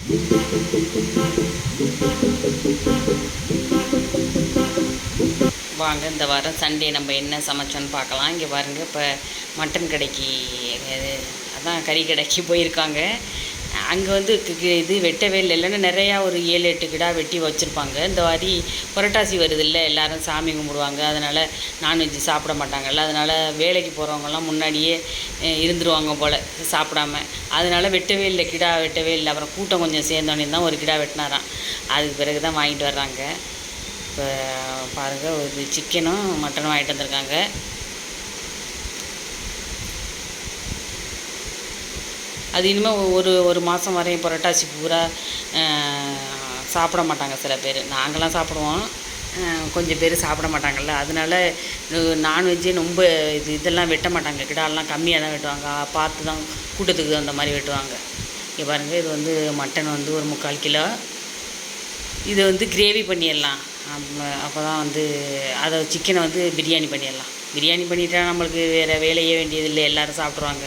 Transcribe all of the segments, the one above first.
வாங்க இந்த வாரம் சண்டே நம்ம என்ன சமைச்சோன்னு பார்க்கலாம். இங்கே பாருங்கள், இப்போ மட்டன் கடைக்கு அதான் கறி கடைக்கு போயிருக்காங்க. அங்கே வந்து இது வெட்டவே இல்லைன்னு நிறையா ஒரு 7-8 கிடா வெட்டி வச்சுருப்பாங்க. இந்த மாதிரி புரட்டாசி வருது இல்லை, எல்லோரும் சாமி கும்பிடுவாங்க, அதனால் நான்வெஜ் சாப்பிட மாட்டாங்கல்ல, அதனால் வேலைக்கு போகிறவங்கலாம் முன்னாடியே இருந்துருவாங்க போல் சாப்பிடாம. அதனால் வெட்டவே இல்லை, கிடா வெட்டவே இல்லை. அப்புறம் கூட்டம் கொஞ்சம் சேர்ந்தோடனே தான் ஒரு கிடா வெட்டினாராம். அதுக்கு பிறகு தான் வாங்கிட்டு வர்றாங்க. இப்போ பாருங்கள், ஒரு சிக்கனும் மட்டனும் வாங்கிட்டு வந்திருக்காங்க. அது இனிமேல் ஒரு மாதம் வரையும் புரட்டாசி பூரா சாப்பிட மாட்டாங்க சில பேர். நாங்களாம் சாப்பிடுவோம், கொஞ்சம் பேர் சாப்பிட மாட்டாங்கள்ல, அதனால நான்வெஜ்ஜே ரொம்ப இதெல்லாம் வெட்ட மாட்டாங்க. கிடாலாம் கம்மியாக தான் வெட்டுவாங்க, பார்த்து தான் கூட்டத்துக்கு அந்த மாதிரி வெட்டுவாங்க. இங்கே பாருங்கள், இது வந்து மட்டன் வந்து ஒரு 3/4 கிலோ. இதை வந்து கிரேவி பண்ணிடலாம். அப்போ தான் வந்து அதை சிக்கனை வந்து பிரியாணி பண்ணிடலாம். பிரியாணி பண்ணிட்டா நம்மளுக்கு வேறு வேலையே வேண்டியதில்லை, எல்லோரும் சாப்பிட்ருவாங்க.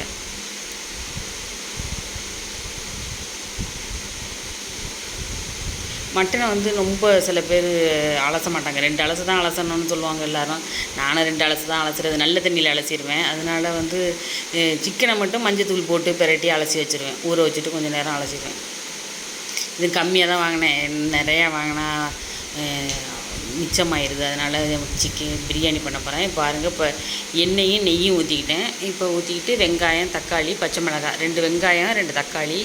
மட்டனை வந்து ரொம்ப சில பேர் அலச மாட்டாங்க, 2 அலசு தான் அலசணும்னு சொல்லுவாங்க எல்லோரும். நானும் 2 அலசு தான் அலசுறது, நல்ல தண்ணியில் அலசிடுவேன். அதனால் வந்து சிக்கனை மட்டும் மஞ்சத்தூள் போட்டு பிரட்டி அலசி வச்சுருவேன், ஊற வச்சுட்டு கொஞ்சம் நேரம் அலசிடுவேன். இது கம்மியாக தான் வாங்கினேன், நிறையா வாங்கினா மிச்சமாயிருது. அதனால் சிக்கன் பிரியாணி பண்ண போகிறேன். பாருங்கள், இப்போ எண்ணெயும் நெய்யும் ஊற்றிக்கிட்டேன். இப்போ ஊற்றிக்கிட்டு வெங்காயம், தக்காளி, பச்சை மிளகாய், 2 வெங்காயம் 2 தக்காளி,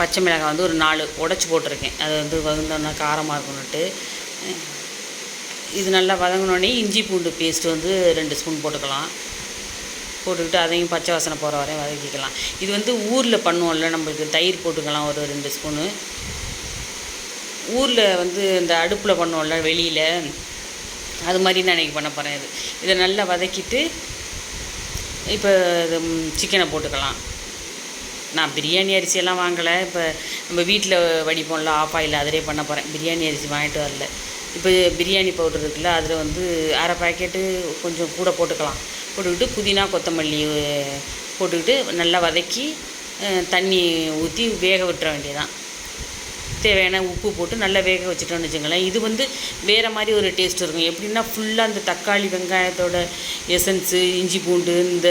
பச்சை மிளகாய் வந்து ஒரு 4 உடச்சி போட்டிருக்கேன். அது வந்து வதங்கினோன்னா காரமாக இருக்கணுன்ட்டு. இது நல்லா வதங்கினோடனே இஞ்சி பூண்டு பேஸ்ட்டு வந்து 2 ஸ்பூன் போட்டுக்கலாம். போட்டுக்கிட்டு அதையும் பச்சை வாசனை போகிற வரையும் வதக்கிக்கலாம். இது வந்து ஊரில் பண்ணுவோம்ல, நம்மளுக்கு தயிர் போட்டுக்கலாம் ஒரு 2 ஸ்பூனு. ஊரில் வந்து இந்த அடுப்பில் பண்ணுவோம்ல வெளியில், அது மாதிரி நான் இன்றைக்கி பண்ண போகிறேன். இதை நல்லா வதக்கிட்டு இப்போ இது சிக்கனை போட்டுக்கலாம். நான் பிரியாணி அரிசியெல்லாம் வாங்கலை, இப்போ நம்ம வீட்டில் வடிப்போம்ல ஆஃப் ஆயில், அதிலே பண்ண போகிறேன். பிரியாணி அரிசி வாங்கிட்டு வரல. இப்போ பிரியாணி பவுடர் இருக்குல்ல, அதில் வந்து அரை பாக்கெட்டு கொஞ்சம் கூட போட்டுக்கலாம். போட்டுக்கிட்டு புதினா கொத்தமல்லி போட்டுக்கிட்டு நல்லா வதக்கி தண்ணி ஊற்றி வேக விட்டுற வேண்டியதான். தேவையான உப்பு போட்டு நல்லா வேக வச்சுட்டோன்னு வச்சுங்களேன். இது வந்து வேறு மாதிரி ஒரு டேஸ்ட் இருக்கும். எப்படின்னா ஃபுல்லாக இந்த தக்காளி வெங்காயத்தோட எசன்ஸு, இஞ்சி பூண்டு, இந்த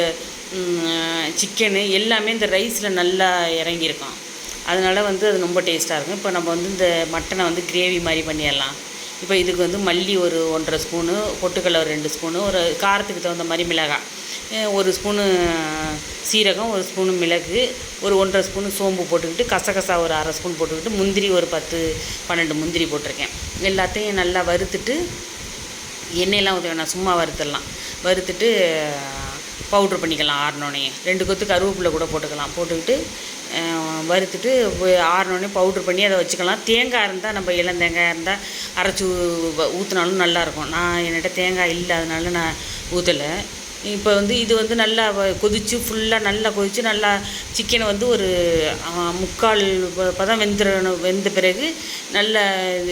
சிக்கனு எல்லாமே இந்த ரைஸில் நல்லா இறங்கியிருக்கும். அதனால் வந்து அது ரொம்ப டேஸ்ட்டாக இருக்கும். இப்போ நம்ம வந்து இந்த மட்டனை வந்து கிரேவி மாதிரி பண்ணிடலாம். இப்போ இதுக்கு வந்து மல்லி ஒரு 1.5 ஸ்பூனு, பொட்டுக்கடலை ஒரு 2 ஸ்பூனு, ஒரு காரத்துக்கு தகுந்த மாதிரி மிளகாய், 1 ஸ்பூனு சீரகம், 1 ஸ்பூனு மிளகு, ஒரு 1.5 ஸ்பூனு சோம்பு போட்டுக்கிட்டு, கசகசா ஒரு 1/2 ஸ்பூன் போட்டுக்கிட்டு, முந்திரி ஒரு 10-12 முந்திரி போட்டிருக்கேன். எல்லாத்தையும் நல்லா வறுத்துட்டு, எண்ணெயெல்லாம் ஊற்ற வேணாம், சும்மா வறுத்துடலாம். வறுத்துட்டு பவுட்ரு பண்ணிக்கலாம். ஆறினோடனே 2 கொத்து கருவேப்பிலை கூட போட்டுக்கலாம். போட்டுக்கிட்டு வறுத்துட்டு ஆறினோடனே பவுட்ரு பண்ணி அதை வச்சுக்கலாம். தேங்காய் இருந்தால், நம்ம இளந்தேங்காய் இருந்தால் அரைச்சி ஊற்றினாலும் நல்லாயிருக்கும். நான் என்கிட்ட தேங்காய் இல்லை, அதனால நான் ஊற்றலை. இப்போ வந்து இது வந்து நல்லா கொதித்து ஃபுல்லாக நல்லா கொதித்து நல்லா சிக்கனை வந்து ஒரு 3/4 பதம் வெந்த பிறகு நல்ல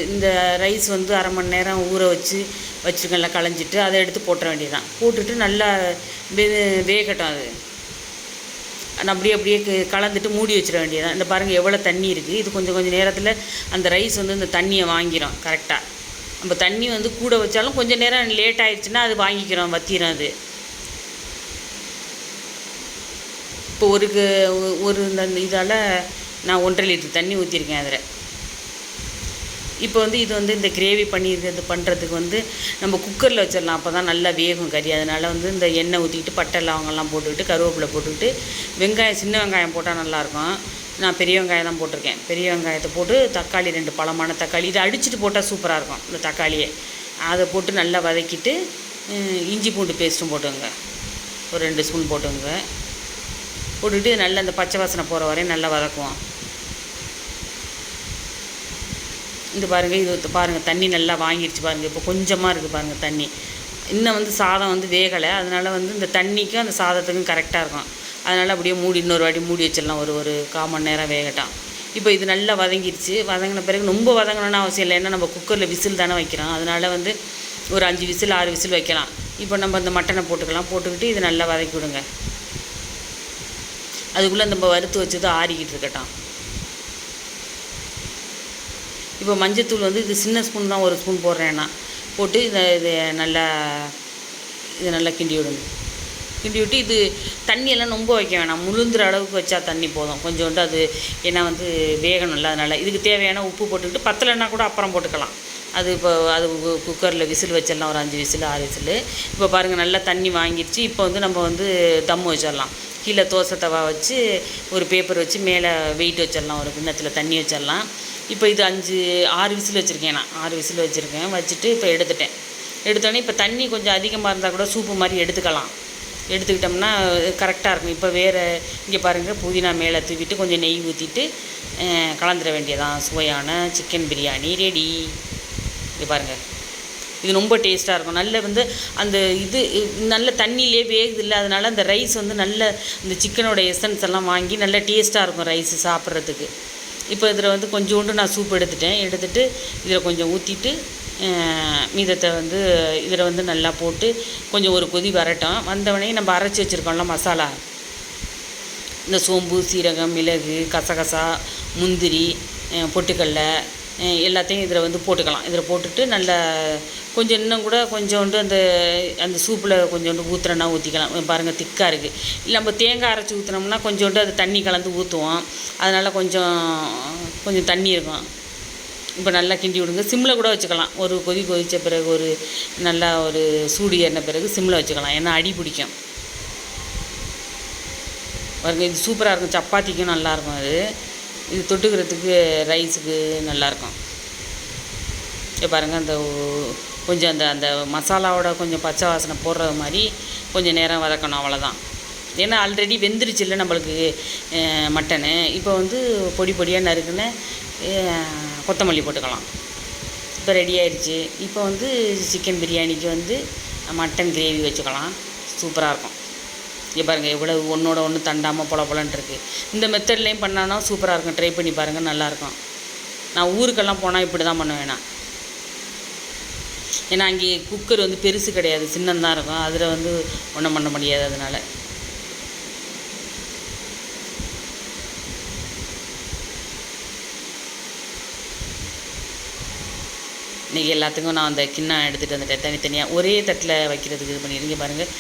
இந்த ரைஸ் வந்து அரை மணி நேரம் ஊற வச்சுருக்கேன்ல, களைஞ்சிட்டு அதை எடுத்து போட்டுற வேண்டியதான். போட்டுட்டு நல்லா வேகட்டும். அது அப்படியே கலந்துட்டு மூடி வச்சிட வேண்டியதான். இந்த பாருங்கள் எவ்வளோ தண்ணி இருக்குது. இது கொஞ்சம் நேரத்தில் அந்த ரைஸ் வந்து இந்த தண்ணியை வாங்கிடும் கரெக்டாக. நம்ம தண்ணி வந்து கூட வச்சாலும் கொஞ்சம் நேரம் லேட் ஆகிடுச்சுன்னா அது வாங்கிக்கிறோம், வத்திரும். அது இப்போ ஒரு இதால் நான் 1.5 லிட்டர் தண்ணி ஊற்றிருக்கேன் அதில். இப்போ வந்து இது வந்து இந்த கிரேவி பண்ணியிருக்கிறது பண்ணுறதுக்கு வந்து நம்ம குக்கரில் வச்சிடலாம், அப்போ தான் நல்லா வேகும் கறி. அதனால் வந்து இந்த எண்ணெய் ஊற்றிக்கிட்டு பட்டை லவங்கெல்லாம் போட்டுக்கிட்டு கருவேப்பிலை போட்டுக்கிட்டு வெங்காயம், சின்ன வெங்காயம் போட்டால் நல்லாயிருக்கும். நான் பெரிய வெங்காயம் தான் போட்டிருக்கேன். பெரிய வெங்காயத்தை போட்டு தக்காளி 2 பழமான தக்காளி, இதை அடிச்சுட்டு போட்டால் சூப்பராக இருக்கும் இந்த தக்காளியை. அதை போட்டு நல்லா வதக்கிட்டு இஞ்சி பூண்டு பேஸ்ட்டும் போட்டுங்க, ஒரு 2 ஸ்பூன் போட்டுங்க. போட்டுக்கிட்டு நல்லா இந்த பச்சை வாசனை போகிற வரையும் நல்லா வதக்குவோம். இது பாருங்கள், இது பாருங்கள் தண்ணி நல்லா வாங்கிடுச்சு பாருங்கள். இப்போ கொஞ்சமாக இருக்குது பாருங்கள் தண்ணி. இன்னும் வந்து சாதம் வந்து வேகலை, அதனால் வந்து இந்த தண்ணிக்கும் அந்த சாதத்துக்கும் கரெக்டாக இருக்கும். அதனால் அப்படியே இன்னொரு வாட்டி மூடி வச்சிடலாம், ஒரு 1/4 மணி நேரம் வேகட்டும். இப்போ இது நல்லா வதங்கிடுச்சு. வதங்கின பிறகு ரொம்ப வதங்கணும்னு அவசியம் இல்லை, ஏன்னா நம்ம குக்கரில் விசில் தானே வைக்கிறோம். அதனால் வந்து ஒரு 5 விசில் 6 விசில் வைக்கலாம். இப்போ நம்ம இந்த மட்டனை போட்டுக்கலாம். போட்டுக்கிட்டு இது நல்லா வதக்கி விடுங்க. அதுக்குள்ளே நம்ம வறுத்து வச்சது ஆறிக்கிட்டு இருக்கட்டும். இப்போ மஞ்சத்தூள் வந்து இது சின்ன ஸ்பூன் தான், 1 ஸ்பூன் போடுறேன் நான். போட்டு இது நல்லா கிண்டி விடுங்க. கிண்டி விட்டு இது தண்ணியெல்லாம் ரொம்ப வைக்க வேணாம், முழுந்துற அளவுக்கு வச்சா தண்ணி போதும் கொஞ்சோண்டு. அது ஏன்னா வந்து வேகணும்ல, அதனால் இதுக்கு தேவையான உப்பு போட்டுக்கிட்டு, பத்தலைன்னா கூட அப்புறம் போட்டுக்கலாம். அது இப்போ அது குக்கரில் விசில் வச்சிடலாம், ஒரு 5 விசில் 6 விசில். இப்போ பாருங்கள் நல்லா தண்ணி வாங்கிடுச்சு. இப்போ வந்து நம்ம வந்து தம்மு வச்சிடலாம். கீழே தோசை தவா வச்சு ஒரு பேப்பர் வச்சு மேலே வெயிட் வச்சிடலாம், ஒரு கிண்ணத்தில் தண்ணி வச்சிடலாம். இப்போ இது 6 விசில் வச்சுருக்கேன் நான், 6 விசில் வச்சுருக்கேன். வச்சுட்டு இப்போ எடுத்தோடனே இப்போ தண்ணி கொஞ்சம் அதிகமாக இருந்தால் கூட சூப்பு மாதிரி எடுத்துக்கிட்டோம்னா கரெக்டாக இருக்கும். இப்போ வேறு இங்கே பாருங்கள், புதினா மேலே தூவிட்டு கொஞ்சம் நெய் ஊற்றிட்டு கலந்துட வேண்டியதான். சுவையான சிக்கன் பிரியாணி ரெடி. இங்கே பாருங்கள், இது ரொம்ப டேஸ்ட்டாக இருக்கும். நல்ல வந்து அந்த இது நல்ல தண்ணியிலே வேகுது இல்லை, அதனால் அந்த ரைஸ் வந்து நல்ல இந்த சிக்கனோட எசன்ஸ் எல்லாம் வாங்கி நல்ல டேஸ்ட்டாக இருக்கும் ரைஸ் சாப்பிட்றதுக்கு. இப்போ இதில் வந்து கொஞ்சோண்டு நான் சூப் எடுத்துகிட்டு இதில் கொஞ்சம் ஊற்றிட்டு மீதத்தை வந்து இதில் வந்து நல்லா போட்டு கொஞ்சம் ஒரு கொதி வரட்டும். வந்தவொடனே நம்ம அரைச்சி வச்சுருக்கோம்ல மசாலா, இந்த சோம்பு, சீரகம், மிளகு, கசகசா, முந்திரி, பொட்டுக்கடலை எல்லாத்தையும் இதில் வந்து போட்டுக்கலாம். இதில் போட்டுட்டு நல்லா கொஞ்சம் இன்னும் கூட கொஞ்சோண்டு அந்த சூப்பில் கொஞ்சோண்டு ஊற்றுறனா ஊற்றிக்கலாம். பாருங்கள் திக்காக இருக்குது. இல்லை நம்ம தேங்காய் அரைச்சி ஊற்றினோம்னா கொஞ்சோண்டு அது தண்ணி கலந்து ஊற்றுவோம், அதனால் கொஞ்சம் தண்ணி இருக்கும். இப்போ நல்லா கிண்டி விடுங்க. சிம்மில் கூட வச்சுக்கலாம். ஒரு கொதித்த பிறகு நல்லா ஒரு சூடு ஏறின பிறகு சிம்மில் வச்சுக்கலாம், ஏன்னா அடி பிடிக்கும். பாருங்கள் இது சூப்பராக இருக்கும், சப்பாத்திக்கும் நல்லாயிருக்கும். இது தொட்டுக்கிறதுக்கு ரைஸுக்கு நல்லாயிருக்கும். இப்போ பாருங்கள் அந்த கொஞ்சம் அந்த மசாலாவோட கொஞ்சம் பச்சை வாசனை போடுறது மாதிரி கொஞ்சம் நேரம் வதக்கணும், அவ்வளோதான். ஏன்னா ஆல்ரெடி வெந்துருச்சு இல்லை நம்மளுக்கு மட்டனு. இப்போ வந்து பொடி பொடியாக நறுக்குன்னு கொத்தமல்லி போட்டுக்கலாம். இப்போ ரெடி ஆயிடுச்சு. இப்போ வந்து சிக்கன் பிரியாணிக்கு வந்து மட்டன் கிரேவி வச்சுக்கலாம், சூப்பராக இருக்கும். இங்கே பாருங்கள் எவ்வளோ ஒன்றோட ஒன்று தண்டாமல் பொலன்னு இருக்குது. இந்த மெத்தட்லேயும் பண்ணானா சூப்பராக இருக்கும், ட்ரை பண்ணி பாருங்கள், நல்லாயிருக்கும். நான் ஊருக்கெல்லாம் போனால் இப்படி தான் பண்ணுவேன் நான். ஏன்னா அங்கே குக்கர் வந்து பெருசு கிடையாது, சின்னந்தான் இருக்கும், அதில் வந்து ஒன்றும் பண்ண முடியாது. அதனால் இன்றைக்கி எல்லாத்துக்கும் நான் அந்த கிண்ணம் எடுத்துகிட்டு வந்துட்டேன், தனித்தனியாக ஒரே தட்டில் வைக்கிறதுக்கு இது பண்ணிடுங்க. பாருங்கள்